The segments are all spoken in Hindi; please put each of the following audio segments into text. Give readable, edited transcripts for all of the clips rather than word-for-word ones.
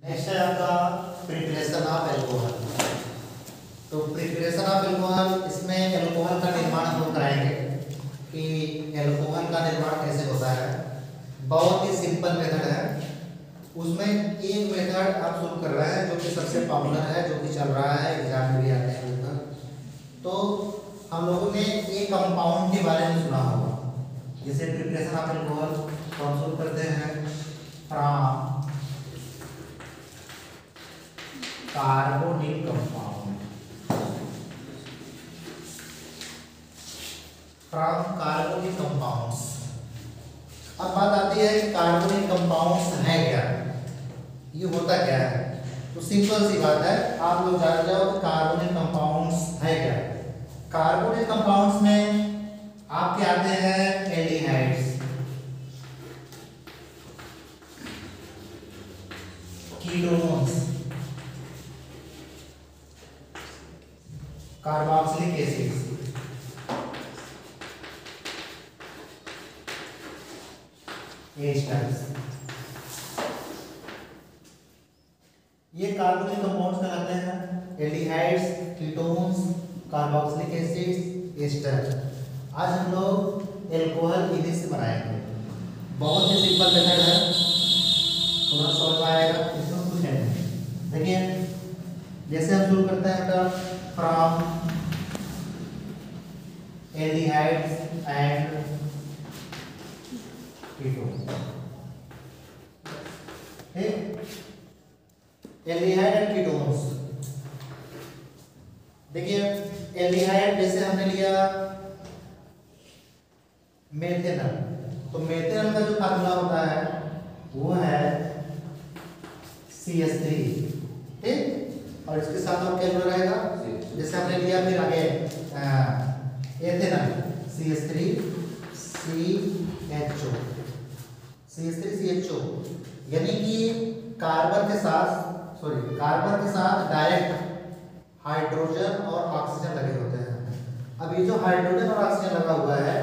नेक्स्ट है आपका प्रिपरेशन ऑफ एल्कोहल। तो प्रिपरेशन ऑफ एल्कोहल, इसमें एल्कोहल का निर्माण हम लोग कराएंगे कि एल्कोहल का निर्माण कैसे होता है। बहुत ही सिंपल मेथड है। उसमें एक मेथड आप शुरू कर रहे हैं जो कि सबसे पॉपुलर है, जो कि चल रहा है, एग्जाम में भी आते हैं लोग। तो हम लोगों ने एक कंपाउंड के बारे में सुना होगा, जैसे प्रिपरेशन ऑफ एल्कोहल तो हम शुरू करते हैं from carbonyl compound, from carbonyl compounds. अब बात आती है कि कार्बोनिल कंपाउंड्स है क्या, ये होता क्या है। तो सिंपल सी बात है, आप लोग जान जाओ कि कार्बोनिल कंपाउंड्स है क्या। कार्बोनिल कंपाउंड्स में आपके आते हैं aldehydes, ketones, carboxylic acids, esters. ये कार्बोनिल कंपाउंड्स कहलाते हैं, aldehydes, ketones, carboxylic acids, ester. आज हम लोग एल्कोहल इन्हीं से बनाएंगे। बहुत ही सिंपल मेथड है, थोड़ा समझ आएगा, इसमें कुछ है नहीं। देखिए जैसे हम शुरू करते हैं बेटा फ्रॉम एल्डिहाइड्स एंड कीटोन्स। ठीक, एल्डिहाइड एंड कीटोन्स। देखिए एल्डिहाइड जैसे हमने लिया मेथेनॉल, तो मेथेनॉल का जो फार्मूला होता है वो है CH3। ठीक, और इसके साथ और क्या जुड़ा रहेगा, जैसे हमने लिया फिर आगे एथेनॉल CH3CHO, यानी कि कार्बन के साथ डायरेक्ट हाइड्रोजन और ऑक्सीजन लगे होते हैं। अब ये जो हाइड्रोजन और ऑक्सीजन लगा हुआ है,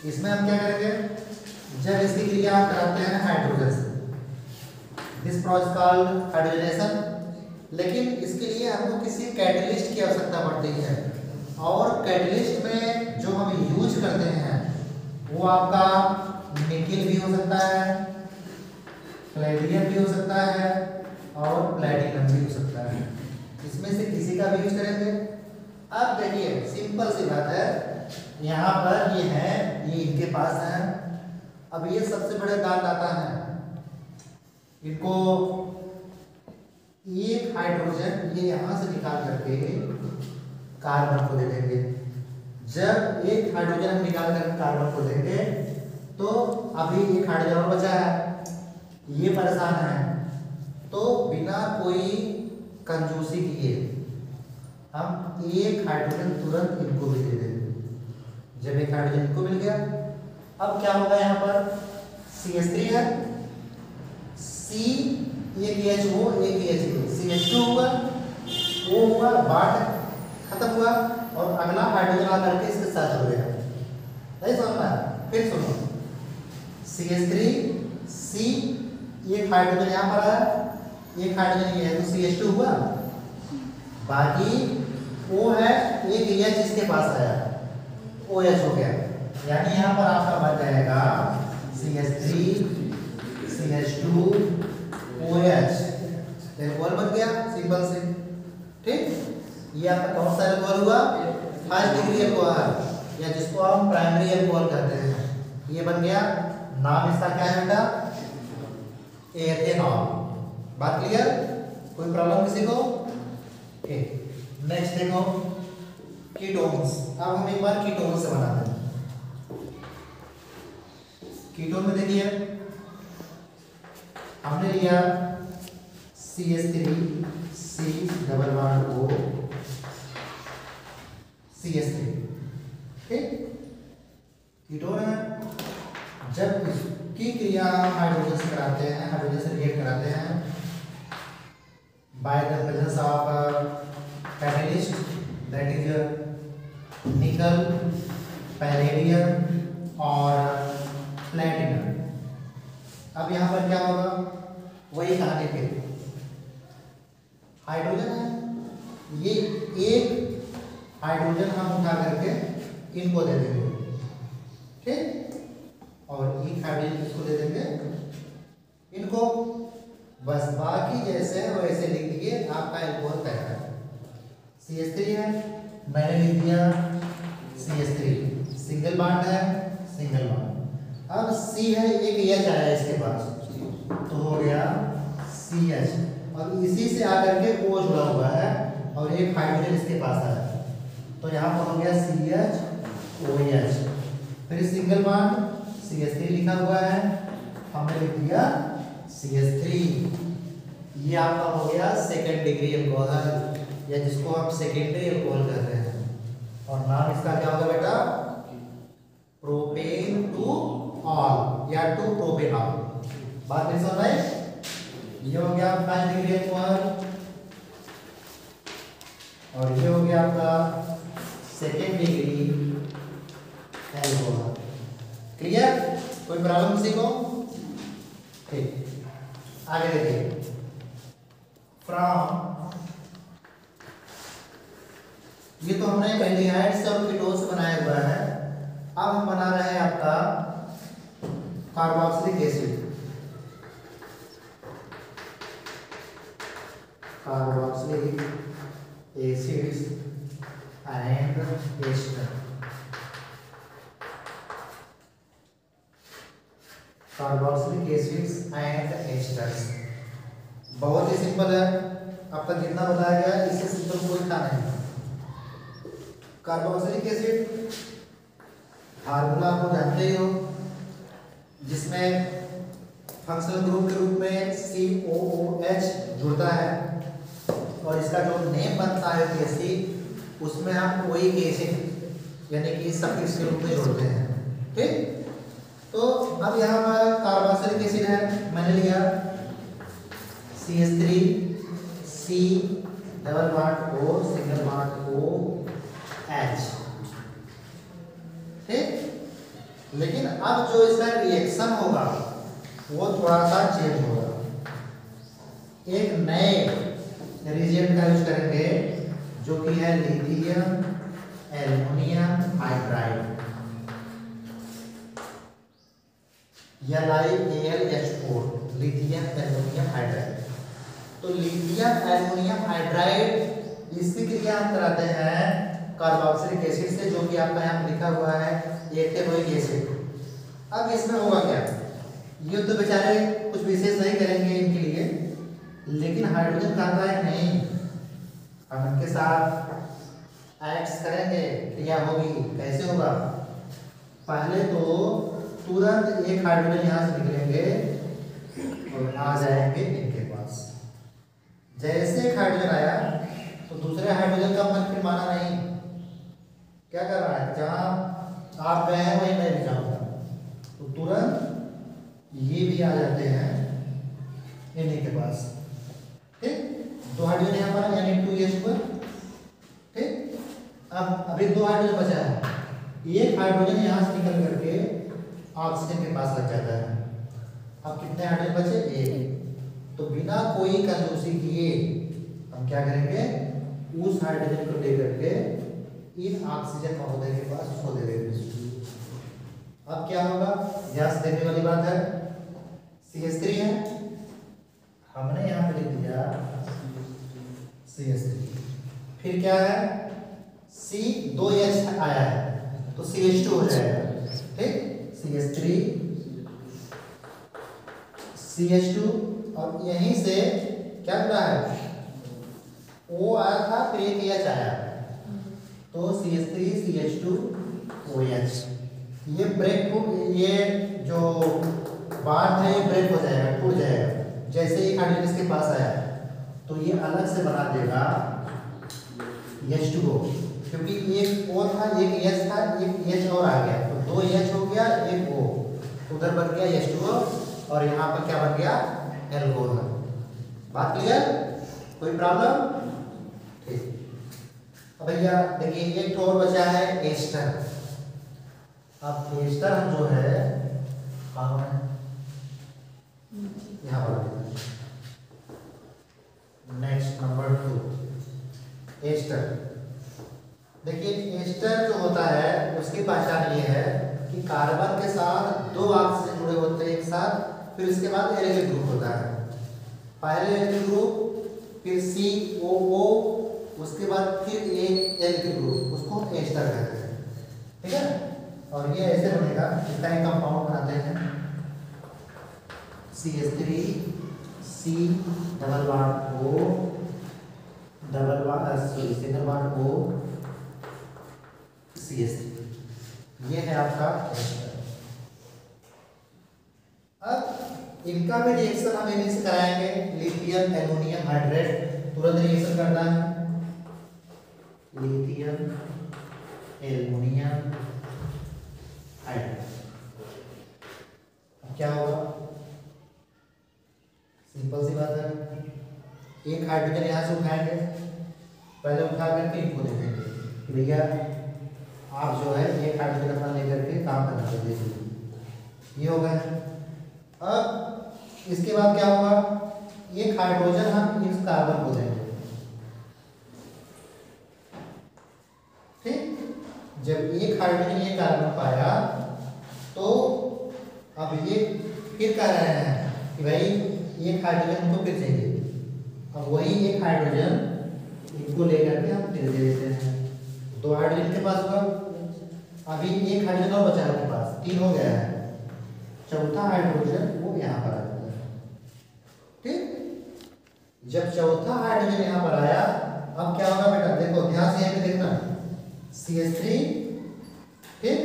इसमें हम क्या करेंगे, जब इसकी क्रिया हम कराते हैं हाइड्रोजन से, दिस प्रोसेस कॉल्ड हाइड्रोजनेशन। लेकिन इसके लिए हमको किसी कैटलिस्ट की आवश्यकता पड़ती है, और कैटलिस्ट में जो हम यूज करते हैं वो आपका निकेल भी हो सकता है, पैलेडियम भी हो सकता है, और प्लैटिनम भी हो सकता है। इसमें से किसी का भी यूज करेंगे। अब देखिए सिंपल सी बात है, यहाँ पर ये है, ये इनके पास है। अब ये सबसे बड़े दानदाता हैं, इनको एक हाइड्रोजन ये यहाँ से निकाल करके कार्बन को दे देंगे। जब एक हाइड्रोजन हम निकाल कर कार्बन को देंगे, तो अभी एक हाइड्रोजन और बचा है, ये परेशान है। तो बिना कोई कंजूसी किए हम एक हाइड्रोजन तुरंत इनको भी दे देंगे। जब एक हाइड्रोजन इनको मिल गया, अब क्या होगा, यहाँ पर CH3 है, C एक H हो, एक H CH2 हुआ, O हुआ, बात खत्म हुआ, और अगला हाइड्रोजन आकर के इसके साथ जुड़ गया। नहीं समझ में आया? फिर सुनो, CH3 C, एक हाइड्रोजन यहाँ पर है, एक हाइड्रोजन ये है, तो CH2 हुआ, बाकी O है, एक H इसके पास आया, OH हो गया। यानी यहाँ पर आपका बन जाएगा CH3 CH2 OH, एल्कोहल बन गया, सिंपल से। ठीक, ये आपका कौन सा एल्कोहल हुआ, फर्स्ट डिग्री एल्कोहल, या जिसको हम प्राइमरी एल्कोहल कहते हैं, ये बन गया। नाम इसका क्या है बेटा, एथेनॉल। बात क्लियर, कोई प्रॉब्लम किसी को? ठीक, नेक्स्ट देखो कीटोन्स। अब हम एक बार कीटोन से बनाते हैं। कीटोन में देखिए हमने लिया CH3 C double bond O CH3। ठीक, कीटोन है। जब इसकी क्रिया हाइड्रोजन से कराते हैं, हाइड्रोजन से रिएक्ट कराते हैं by the presence of catalyst, that is निकल, पैलेडियम और प्लैटिनम। अब यहाँ पर क्या होगा, वही कहानी फिर हाइड्रोजन है, ये एक हाइड्रोजन हम उठा करके इनको दे देंगे, ठीक, और एक हाइड्रोजन इसको दे देंगे इनको, बस बाकी जैसे वैसे लिख दिए, आपका एल्कोहल तैयार है। CH3 है, मैंने लिख दिया CH3, सिंगल बॉन्ड है, सिंगल बॉन्ड। अब C है, एक H आया इसके पास, तो हो गया CH, और इसी से आकर के O जुड़ा हुआ है और एक हाइड्रोजन इसके पास आया, तो यहाँ पर हो गया CH OH, फिर सिंगल बॉन्ड CH3 लिखा हुआ है, हमने लिख दिया CH3, ये आपका हो गया सेकेंड डिग्री अल्कोहल, या जिसको हम सेकेंडरी अल्कोहल कहते हैं, और नाम इसका क्या होगा बेटा, प्रोपेन टू ऑल या टू प्रोपेनॉल। बात नहीं समझ में? ये हो गया फर्स्ट डिग्री अल्कोहल, और ये हो गया आपका सेकेंड डिग्री अल्कोहल। क्लियर? कोई प्रॉब्लम किसी को? ठीक, आगे देखिए, फ्रॉम, ये तो हमने एल्डिहाइड्स और कीटोन से बनाया हुआ है, अब हम बना रहे हैं आपका carboxylic acid, carboxylic acids and ester, carboxylic acids and esters. बहुत ही सिंपल है, अब तक जितना बताया गया है इससे सिंपल कोई था नहीं। कार्बोक्सिलिक एसिड फार्मूला आपको जानते ही हो, जिसमें फंक्शनल ग्रुप के रूप में COOH जुड़ता है, और इसका जो नेम बनता है बेसिक, उसमें हम OH एसिड यानी कि सफिक्स के रूप में जोड़ते हैं, ठीक। तो अब यहाँ पर कार्बोक्सिलिक एसिड है, मैंने लिया CH3 C double bond O single bond OH, ठीक। लेकिन अब जो इसका रिएक्शन होगा वो थोड़ा सा चेंज होगा, एक नए रिएजेंट का यूज करेंगे जो कि है lithium aluminium hydride, LiAlH4, lithium aluminium hydride. तो लिथियम एल्युमिनियम हाइड्राइड इसकी क्रिया हम कराते हैं कार्बोक्सिलिक एसिड से, जो कि आपका यहाँ लिखा हुआ है एथेनोइक एसिड। अब इसमें होगा क्या, ये तो बेचारे कुछ विशेष नहीं करेंगे इनके लिए, लेकिन हाइड्रोजन कहता है नहीं, हम इनके साथ एक्ट करेंगे, क्रिया होगी। कैसे होगा, पहले तो तुरंत एक हाइड्रोजन यहाँ से निकलेंगे और आ जाएंगे इनके पास। जैसे एक हाइड्रोजन आया तो दूसरे हाइड्रोजन का मन फिर माना नहीं, क्या कर रहा है, जहाँ आप गए हैं वहीं मैं भी जाऊंगा, तो तुरंत ये भी आ जाते हैं इन्हीं के पास, ठीक। दो हाइड्रोजन यहाँ पर यानी 2H पर, ठीक। अब अभी दो हाइड्रोजन बचा है, एक हाइड्रोजन यहाँ से निकल करके ऑक्सीजन के पास लग जाता है। अब कितने हाइड्रोजन बचे, एक। तो बिना कोई कंजूसी किए हम क्या करेंगे, उस हाइड्रोजन को लेकर के इन ऑक्सीजन महोदय के पास उसको दे देंगे। अब क्या होगा, ध्यान से देखने वाली बात है, CH3 है, हमने यहाँ पे लिख दिया CH3, फिर क्या है C 2H आया है तो CH2 हो जाएगा, ठीक। CH3 CH2, और यहीं से क्या जुड़ा है, O आया था फिर एक H आया, तो CH3 CH2 OH, ये ब्रेक, ये जो बांध है ये ब्रेक हो जाएगा, टूट जाएगा। जैसे एक हाइड्रोजन इसके पास आया तो ये अलग से बना देगा H2O, क्योंकि एक O था, एक H था, एक H और आ गया, तो 2H हो गया, एक O, उधर बन गया H2O, और यहाँ पर क्या बन गया, एल्कोहल। बात क्लियर, कोई प्रॉब्लम, ठीक। अब भैया देखिए एक और बचा है एस्टर। अब एस्टर हम जो है यहाँ पर एस्टर। देखिए एस्टर जो होता है उसकी पहचान ये है कि कार्बन के साथ दो ऑक्सीजन जुड़े होते हैं एक साथ, फिर उसके बाद एल्किल ग्रुप होता है। पहले एल्किल ग्रुप, फिर COO, उसके बाद फिर एक एल्किल ग्रुप, उसको एस्टर कहते हैं। ठीक है, और ये ऐसे बनेगा, इसका एक कंपाउंड बनाते हैं CH3 C double bond O double bond single bond O CH3, ये है आपका एस्टर। अब इनका भी रिएक्शन हम इन्हीं से कराएंगे, लिथियम एल्युमिनियम हाइड्रेट तुरंत रिएक्शन करना है, लिथियम एल्युमिनियम हाइड्रेट। क्या होगा, सिंपल सी बात है, एक हाइड्रोजन यहाँ से उठाएंगे, पहले उठा करके इनको देखेंगे कि भैया आप जो है एक हाइड्रोजन अपना लेकर के काम करना चाहिए, ये हो गया। अब इसके बाद क्या होगा, एक हाइड्रोजन हम इस कार्बन को देंगे, ठीक। जब एक हाइड्रोजन ये कार्बन पाया तो अब ये फिर कह रहे हैं कि भाई एक हाइड्रोजन तो फिर चाहिए, अब वही एक हाइड्रोजन इनको लेकर के हम फिर दे देते हैं। दो हाइड्रोजन के पास होगा, अभी एक हाइड्रोजन और बचा है उनके पास, 3 हो गया है, चौथा हाइड्रोजन वो यहाँ पर आ जाता है, ठीक। जब चौथा हाइड्रोजन यहाँ पर आया, अब क्या होगा बेटा, देखो ध्यान से यहाँ पे देखना, CH3, ठीक,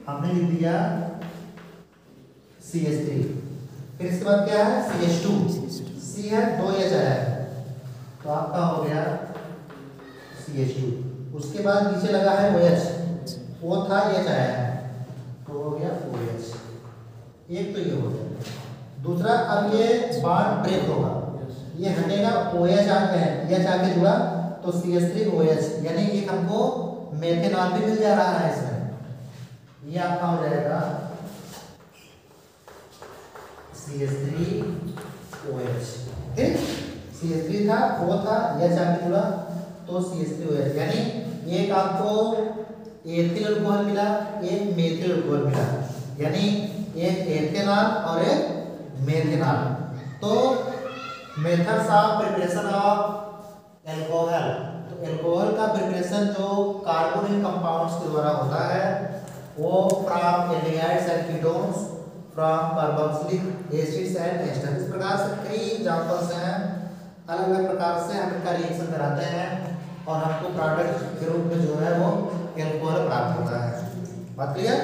हमने लिख दिया CH3, फिर इसके बाद क्या है CH2, C है 2 H आया है, तो आपका हो गया CH2। उसके बाद नीचे लगा है OH, O था H आया है, तो हो गया OH, एक तो ये हो गया। दूसरा, अब ये बॉन्ड ब्रेक होगा, ये हटेगा, OH आ गया है, H आके जुड़ा तो CH3OH, यानी एक हमको मेथेनॉल भी मिल जा रहा है इसमें, ये आपका हो जाएगा CH3OH, ठीक। CH3 था, O था, H आके जुड़ा तो CH3OH, यानी एक आपको एथिल अल्कोहल मिला, एक मेथिल अल्कोहल मिला, यानी एक एथेनॉल और एक मेथेनॉल। तो methods of preparation of alcohol, तो एल्कोहल का प्रिपरेशन जो कार्बोनिल कंपाउंड्स के द्वारा होता है वो from aldehydes and ketones, from carboxylic acids and ester. इस प्रकार से कई एग्जांपल्स हैं, अलग अलग प्रकार से हम इनका रिएक्शन कराते हैं और हमको प्रोडक्ट के रूप में जो है वो एल्कोहल प्राप्त होता है। बात क्लियर?